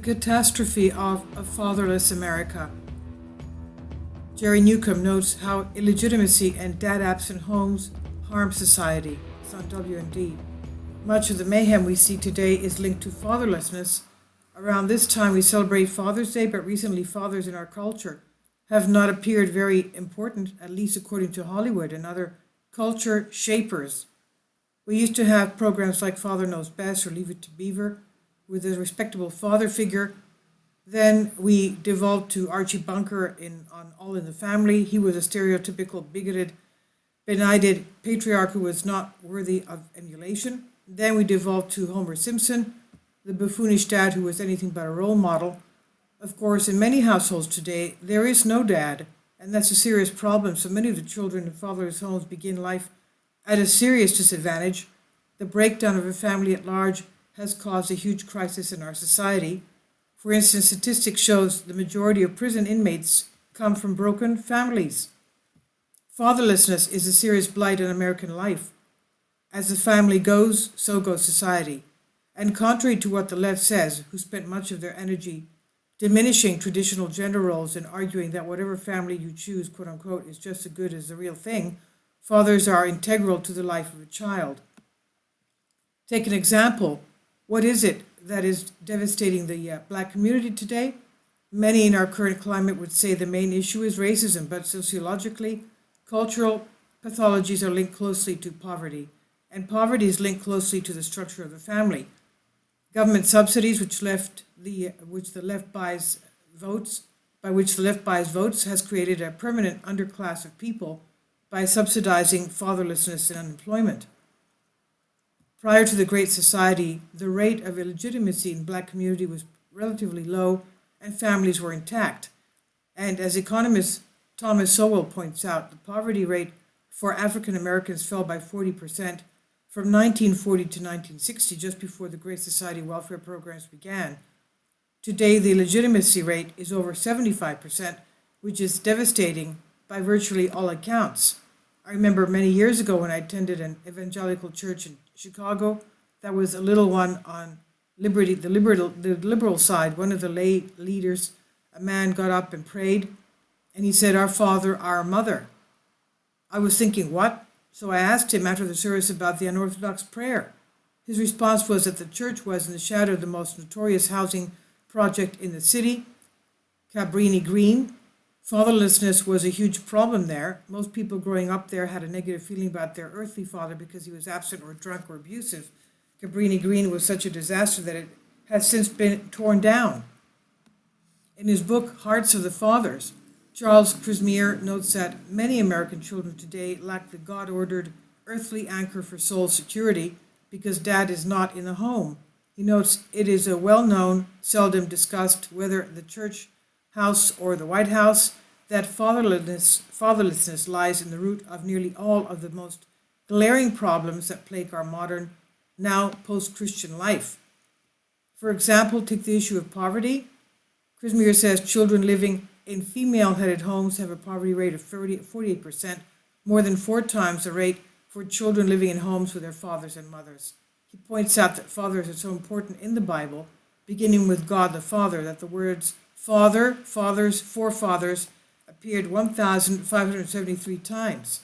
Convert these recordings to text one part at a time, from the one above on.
Catastrophe of a Fatherless America. Jerry Newcomb notes how illegitimacy and dad-absent homes harm society. It's on W&D. Much of the mayhem we see today is linked to fatherlessness. Around this time we celebrate Father's Day, but recently fathers in our culture have not appeared very important, at least according to Hollywood and other culture shapers. We used to have programs like Father Knows Best or Leave It to Beaver, with a respectable father figure. Then we devolved to Archie Bunker on All in the Family. He was a stereotypical, bigoted, benighted patriarch who was not worthy of emulation. Then we devolved to Homer Simpson, the buffoonish dad who was anything but a role model. Of course, in many households today, there is no dad, and that's a serious problem. So many of the children in fatherless homes begin life at a serious disadvantage. The breakdown of a family at large has caused a huge crisis in our society. For instance, statistics shows the majority of prison inmates come from broken families. Fatherlessness is a serious blight on American life. As the family goes, so goes society. And contrary to what the left says, who spent much of their energy diminishing traditional gender roles and arguing that whatever family you choose, quote unquote, is just as good as the real thing, fathers are integral to the life of a child. Take an example. What is it that is devastating the black community today? Many in our current climate would say the main issue is racism, but sociologically, cultural pathologies are linked closely to poverty, and poverty is linked closely to the structure of the family. Government subsidies, by which the left buys votes, has created a permanent underclass of people by subsidizing fatherlessness and unemployment. Prior to the Great Society, the rate of illegitimacy in black community was relatively low and families were intact. And as economist Thomas Sowell points out, the poverty rate for African Americans fell by 40% from 1940 to 1960, just before the Great Society welfare programs began. Today, the illegitimacy rate is over 75%, which is devastating by virtually all accounts. I remember many years ago when I attended an evangelical church in Chicago, that was a little one on liberty, the liberal side. One of the lay leaders, a man got up and prayed, and he said, "Our Father, our Mother." I was thinking, what? So I asked him after the service about the unorthodox prayer. His response was that the church was in the shadow of the most notorious housing project in the city, Cabrini Green. Fatherlessness was a huge problem there. Most people growing up there had a negative feeling about their earthly father because he was absent or drunk or abusive. Cabrini Green was such a disaster that it has since been torn down. In his book, Hearts of the Fathers, Charles Crismier notes that many American children today lack the God-ordered earthly anchor for soul security because dad is not in the home. He notes it is a well-known, seldom discussed, whether the church house or the White House, that fatherlessness lies in the root of nearly all of the most glaring problems that plague our modern, now post-Christian life. For example, take the issue of poverty. Crismier says children living in female-headed homes have a poverty rate of 48%, more than 4 times the rate for children living in homes with their fathers and mothers. He points out that fathers are so important in the Bible, beginning with God the Father, that the words Father, fathers, forefathers appeared 1,573 times.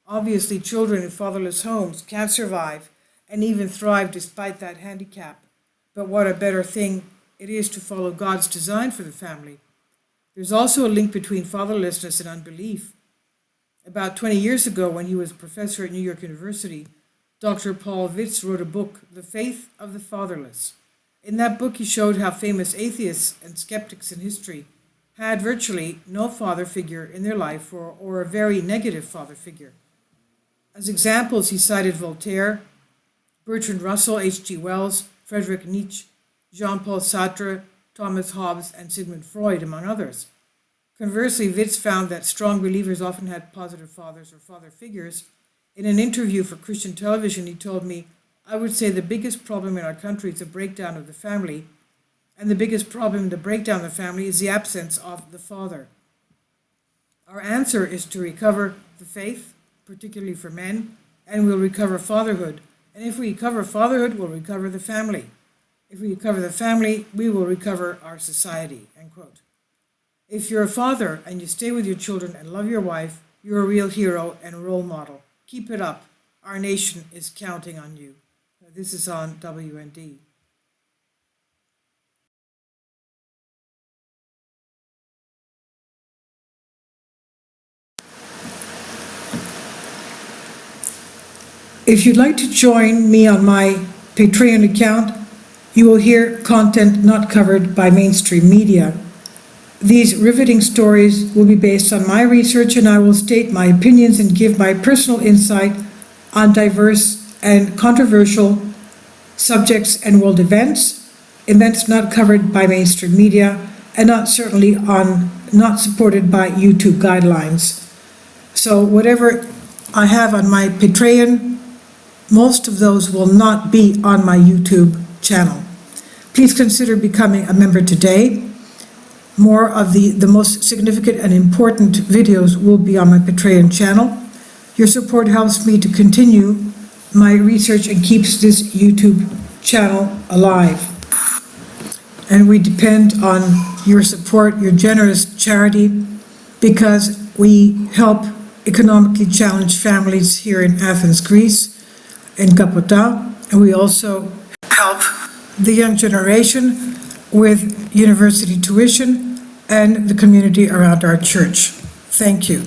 Obviously, children in fatherless homes can't survive and even thrive despite that handicap. But what a better thing it is to follow God's design for the family. There's also a link between fatherlessness and unbelief. About 20 years ago, when he was a professor at New York University, Dr. Paul Vitz wrote a book, The Faith of the Fatherless. In that book, he showed how famous atheists and skeptics in history had virtually no father figure in their life or a very negative father figure. As examples, he cited Voltaire, Bertrand Russell, H.G. Wells, Friedrich Nietzsche, Jean-Paul Sartre, Thomas Hobbes, and Sigmund Freud, among others. Conversely, Vitz found that strong believers often had positive fathers or father figures. In an interview for Christian television, he told me, "I would say the biggest problem in our country is the breakdown of the family, and the biggest problem in the breakdown of the family is the absence of the father." Our answer is to recover the faith, particularly for men, and we'll recover fatherhood. And if we recover fatherhood, we'll recover the family. If we recover the family, we will recover our society, end quote. If you're a father and you stay with your children and love your wife, you're a real hero and a role model. Keep it up. Our nation is counting on you. This is on WND. If you'd like to join me on my Patreon account, you will hear content not covered by mainstream media. These riveting stories will be based on my research, and I will state my opinions and give my personal insight on diverse and controversial subjects and world events not covered by mainstream media, and not supported by YouTube guidelines. So whatever I have on my Patreon, most of those will not be on my YouTube channel. Please consider becoming a member today. More of the most significant and important videos will be on my Patreon channel. Your support helps me to continue my research and keeps this YouTube channel alive. And we depend on your support, your generous charity, because we help economically challenged families here in Athens, Greece, in Kapota, and we also help the young generation with university tuition and the community around our church. Thank you.